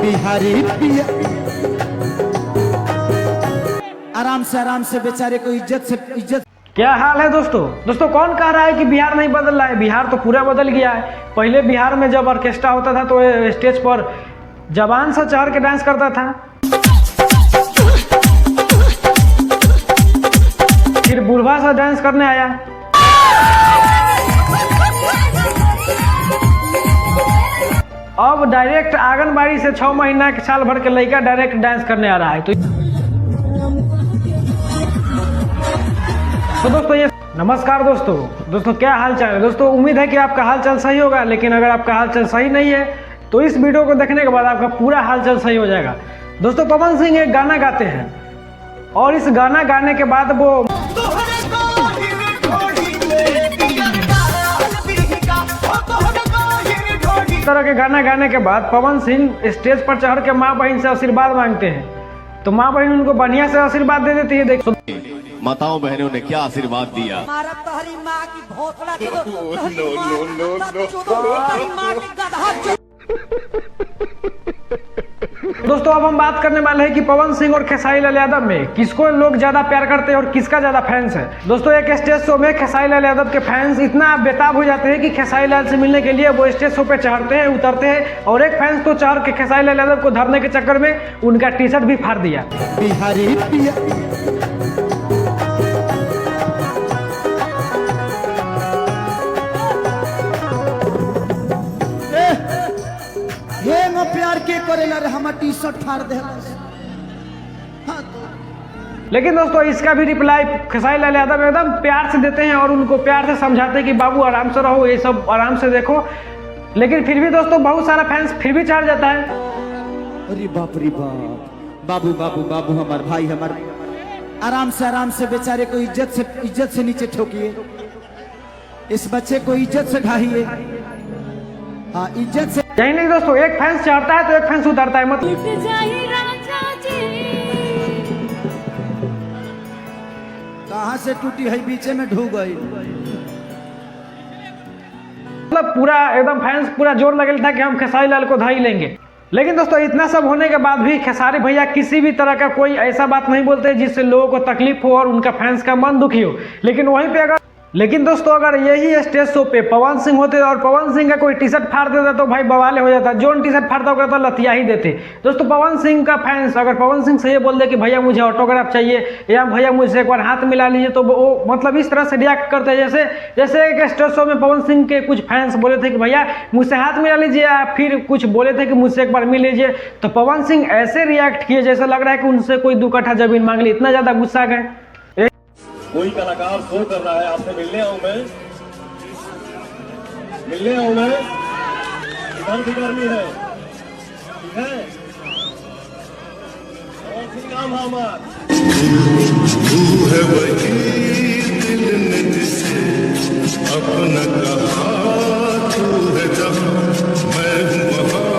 बिहारी पिया आराम से बेचारे को इज्जत। क्या हाल है दोस्तों कौन कह रहा है कि बिहार नहीं बदल रहा है? बिहार तो पूरा बदल गया है। पहले बिहार में जब ऑर्केस्ट्रा होता था तो स्टेज पर जवान सा चढ़ के डांस करता था, फिर बुढ़वा सा डांस करने आया, अब डायरेक्ट आंगनबाड़ी से 6 महीना के साल भर के लड़का डायरेक्ट डांस करने आ रहा है। तो दोस्तों ये नमस्कार दोस्तों क्या हाल चाल है दोस्तों? उम्मीद है कि आपका हाल चाल सही होगा, लेकिन अगर आपका हाल चाल सही नहीं है तो इस वीडियो को देखने के बाद आपका पूरा हाल चाल सही हो जाएगा। दोस्तों पवन सिंह एक गाना गाते हैं और इस गाना गाने के बाद वो इस तरह के गाना गाने के बाद पवन सिंह स्टेज पर चढ़ के माँ बहन से आशीर्वाद मांगते हैं, तो माँ बहन उनको बढ़िया से आशीर्वाद दे देती है। देखो माताओं बहनों ने क्या आशीर्वाद दिया। दोस्तों अब हम बात करने वाले हैं कि पवन सिंह और खेसारी लाल यादव में किसको लोग ज्यादा प्यार करते हैं और किसका ज्यादा फैंस है। दोस्तों एक स्टेज शो में खेसारी लाल यादव के फैंस इतना बेताब हो जाते हैं कि खेसारी लाल से मिलने के लिए वो स्टेज शो पे चढ़ते हैं उतरते हैं, और एक फैंस तो चढ़ के खेसारी लाल यादव को धरने के चक्कर में उनका टी शर्ट भी फाड़ दिया। बिहारी पिया प्यार के करेला रे हमार टी शर्ट फाड़ दे। लेकिन दोस्तों इसका भी रिप्लाई खेसारी लाल यादव एकदम प्यार से देते हैं और उनको प्यार से समझाते हैं कि बाबू आराम से रहो, ये सब आराम से देखो। लेकिन फिर भी दोस्तों बहुत सारा फैंस फिर भी चढ़ जाता है। अरे बाप रे बाप, बाबू बाबू बाबू हमार भाई हमार आराम से बेचारे को इज्जत से नीचे ठोकिए, इस बच्चे को इज्जत से ढाइए। हाँ इज्जत से यही नहीं दोस्तों, एक फैंस चढ़ता है तो एक फैंस उतरता है। मतलब कहाँ से टूटी है, बीचे में ढू गई। मतलब पूरा एकदम फैंस पूरा जोर लगे था कि हम खेसारी लाल को धाई लेंगे। लेकिन दोस्तों इतना सब होने के बाद भी खेसारी भैया किसी भी तरह का कोई ऐसा बात नहीं बोलते जिससे लोगों को तकलीफ हो और उनका फैंस का मन दुखी हो। लेकिन दोस्तों अगर यही स्टेज शो पे पवन सिंह होते और पवन सिंह का कोई टी शर्ट फाड़ देता तो भाई बवाले हो जाता, जो टी शर्ट फाड़ता होगा तो लतिया ही देते। दोस्तों पवन सिंह का फैंस अगर पवन सिंह से ये बोल दे कि भैया मुझे ऑटोग्राफ चाहिए या भैया मुझसे एक बार हाथ मिला लीजिए, तो वो मतलब इस तरह से रिएक्ट करते हैं जैसे एक स्टेज शो में पवन सिंह के कुछ फैंस बोले थे कि भैया मुझसे हाथ मिला लीजिए, या फिर कुछ बोले थे कि मुझसे एक बार मिल लीजिए, तो पवन सिंह ऐसे रिएक्ट किए जैसे लग रहा है कि उनसे कोई 2 कट्ठा जमीन मांग ली, इतना ज्यादा गुस्सा गए। कोई कलाकार शो कर रहा है, आपसे मिलने आऊं मैं, इधर भी गर्मी है, ठीक है? और फिर काम है हमारा। तू है वही दिल ने जिसे अपना कहा, तू है जहां मैं हूं वहां।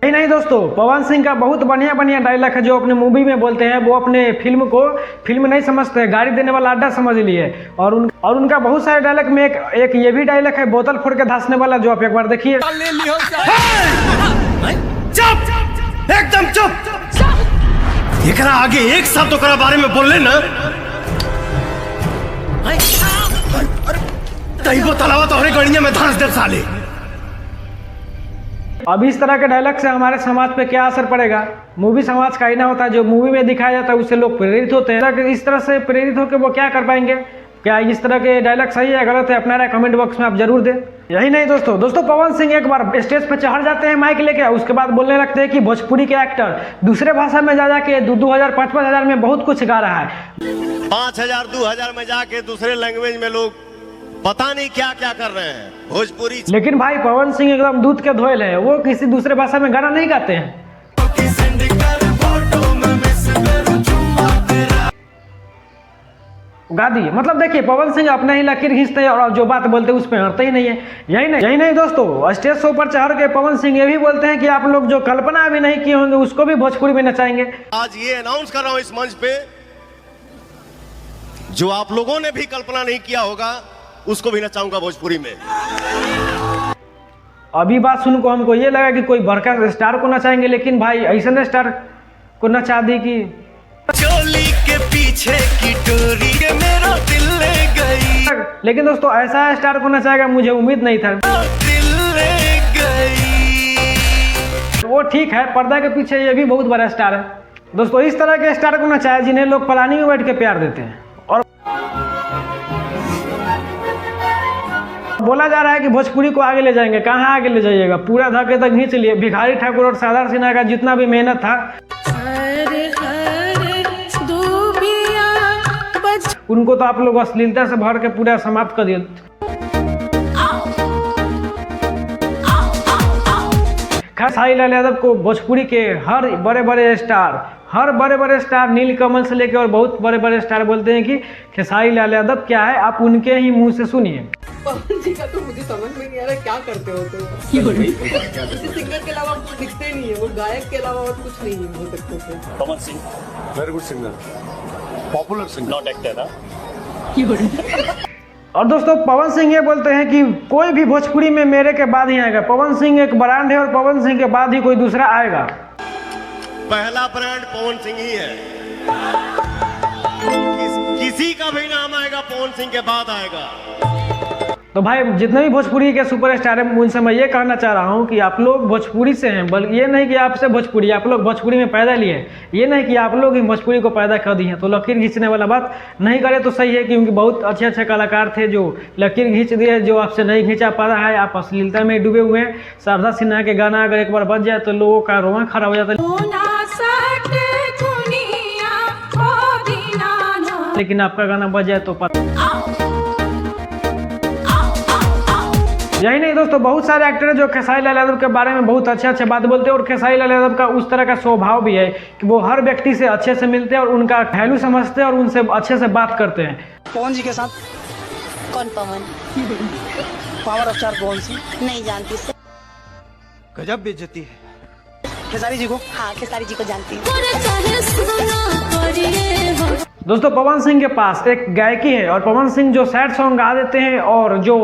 नहीं दोस्तों पवन सिंह का बहुत बढ़िया डायलॉग है जो अपने मूवी में बोलते हैं, वो अपने फिल्म को फिल्म नहीं समझते हैं, गाड़ी देने वाला अड्डा समझ लिए। और उनका बहुत सारे डायलॉग में एक ये भी डायलॉग है बोतल फोड़ के धंसने वाला, जो आप एक बार देखिए। चुप, एकदम चुप। एकरा आगे एक शब्द ओकरा बारे में बोल ले ना, तई बोतलावा तोहरे गड़िया में धंस दे साले। अब इस तरह के डायलॉग से हमारे समाज पे क्या असर पड़ेगा? मूवी समाज का ही ना होता है, जो मूवी में दिखाया जाता है उससे लोग प्रेरित होते हैं। इस तरह से प्रेरित होकर वो क्या कर पाएंगे? क्या इस तरह के डायलॉग सही है गलत है, अपना राय कमेंट बॉक्स में आप जरूर दें। यही नहीं दोस्तों पवन सिंह एक बार स्टेज पे चढ़ जाते हैं माइक लेके, उसके बाद बोलने लगते हैं कि भोजपुरी के एक्टर दूसरे भाषा में जा के 2,000 5,000 में बहुत कुछ गा रहा है। 5,000 2,000 में जाके दूसरे लैंग्वेज में लोग पता नहीं क्या क्या कर रहे हैं भोजपुरी। लेकिन भाई पवन सिंह एकदम दूध के धोयल है, वो किसी दूसरे भाषा में गाना नहीं गाते हैं। गा दिए, मतलब देखिए पवन सिंह अपने ही लकीर खींचते हैं और जो बात बोलते हैं उस पर हटते ही नहीं है। यही नहीं दोस्तों, स्टेज शो पर चढ़ के पवन सिंह ये भी बोलते हैं कि आप लोग जो कल्पना भी नहीं किए होंगे उसको भी भोजपुरी में नचाएंगे। आज ये अनाउंस कर रहा हूं इस मंच पे, जो आप लोगों ने भी कल्पना नहीं किया होगा उसको भी नचाऊंगा भोजपुरी में। अभी बात सुन को हमको ये लगा कि कोई बड़का स्टार को नचाएंगे, लेकिन भाई ऐसा स्टार को नचा दी कि चोली के पीछे की डोरी के मेरा दिल ले गई, लेकिन दोस्तों ऐसा स्टार को नचाएगा मुझे उम्मीद नहीं था। दिल ले गई। वो ठीक है, पर्दा के पीछे ये भी बहुत बड़ा स्टार है। दोस्तों इस तरह के स्टार को नचाया जिन्हें लोग पलानी में बैठ के प्यार देते हैं। और बोला जा रहा है कि भोजपुरी को आगे ले जाएंगे। कहाँ आगे ले जाइएगा, पूरा धक्के तक खींच लिए। भिखारी ठाकुर और सरदार सिन्हा का जितना भी मेहनत था उनको तो आप लोग अश्लीलता से भर के पूरा समाप्त कर दिए। खेसारी लाल यादव को भोजपुरी के हर बड़े बड़े स्टार नीलकमल से लेकर और बहुत बड़े बड़े स्टार बोलते हैं कि खेसारी लाल यादव क्या है, आप उनके ही मुंह से सुनिए। पवन जी का तो मुझे समझ में नहीं आ रहा क्या करते होते हो। सिंगर के अलावा कुछ दिखते नहीं है, वो गायक के अलावा और कुछ नहीं हो सकते थे। Pawan Singh very good singer, popular singer, not actor. और दोस्तों पवन सिंह ये बोलते हैं कि कोई भी भोजपुरी में मेरे के बाद ही आएगा। पवन सिंह एक ब्रांड है और पवन सिंह के बाद ही कोई दूसरा आएगा। पहला ब्रांड पवन सिंह ही है। किसी का भी नाम आएगा पवन सिंह के बाद आएगा। तो भाई जितने भी भोजपुरी के सुपरस्टार हैं उनसे मैं ये कहना चाह रहा हूँ कि आप लोग भोजपुरी से हैं, बल्कि ये नहीं कि आपसे भोजपुरी, आप लोग भोजपुरी में पैदा लिए, ये नहीं कि आप लोग ही भोजपुरी को पैदा कर दिए हैं। तो लकीर खींचने वाला बात नहीं करे तो सही है, क्योंकि बहुत अच्छे अच्छे कलाकार थे जो लकीर खींच दिए, जो आपसे नहीं खींचा पा रहा है। आप अश्लीलता में डूबे हुए हैं। शारदा सिन्हा के गाना अगर एक बार बज जाए तो लोगों का रोना खड़ा हो जाता है, लेकिन आपका गाना बज जाए तो यही नहीं दोस्तों, बहुत सारे एक्टर हैं जो खेसारी लाल यादव के बारे में बहुत अच्छे बात बोलते हैं। और खेसारी लाल यादव का उस तरह का स्वभाव भी है कि वो हर व्यक्ति से अच्छे से मिलते हैं और उनका वैल्यू समझते हैं और उनसे अच्छे से बात करते हैं। पवन जी के साथ कौन पवन? पावर ऑफ स्टार कौन सी? नहीं जानती से। गजब बेइज्जती है। खेसारी जी को? हाँ खेसारी जी को जानती हूँ। दोस्तों पवन सिंह के पास एक गायकी है और पवन सिंह जो सैड सॉन्ग गा देते हैं और जो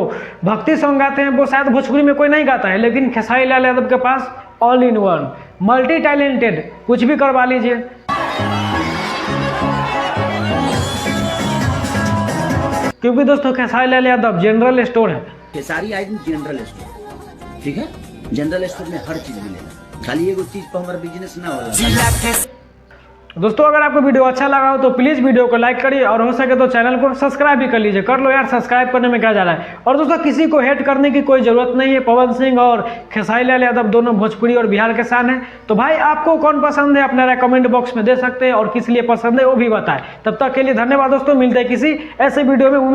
भक्ति सॉन्ग गाते हैं वो शायद भोजपुरी में कोई नहीं गाता है, लेकिन खेसारी लाल यादव के पास all in one, multi talented, कुछ भी करवा लीजिए। क्योंकि दोस्तों खेसारी लाल यादव जनरल स्टोर है। खेसारी आइटम जनरल स्टोर, ठीक है, जनरल स्टोर में हर चीज मिलेगा, खाली एगो चीज पर हमारा बिजनेस ना होला। दोस्तों अगर आपको वीडियो अच्छा लगा हो तो प्लीज़ वीडियो को लाइक करिए और हो सके तो चैनल को सब्सक्राइब भी कर लीजिए। कर लो यार, सब्सक्राइब करने में क्या जा रहा है। और दोस्तों किसी को हेट करने की कोई ज़रूरत नहीं है। पवन सिंह और खेसारी लाल यादव दोनों भोजपुरी और बिहार के शान हैं। तो भाई आपको कौन पसंद है अपना कमेंट बॉक्स में दे सकते हैं और किस लिए पसंद है वो भी बताएं। तब तक के लिए धन्यवाद दोस्तों, मिलते हैं किसी ऐसे वीडियो में। उम्मीद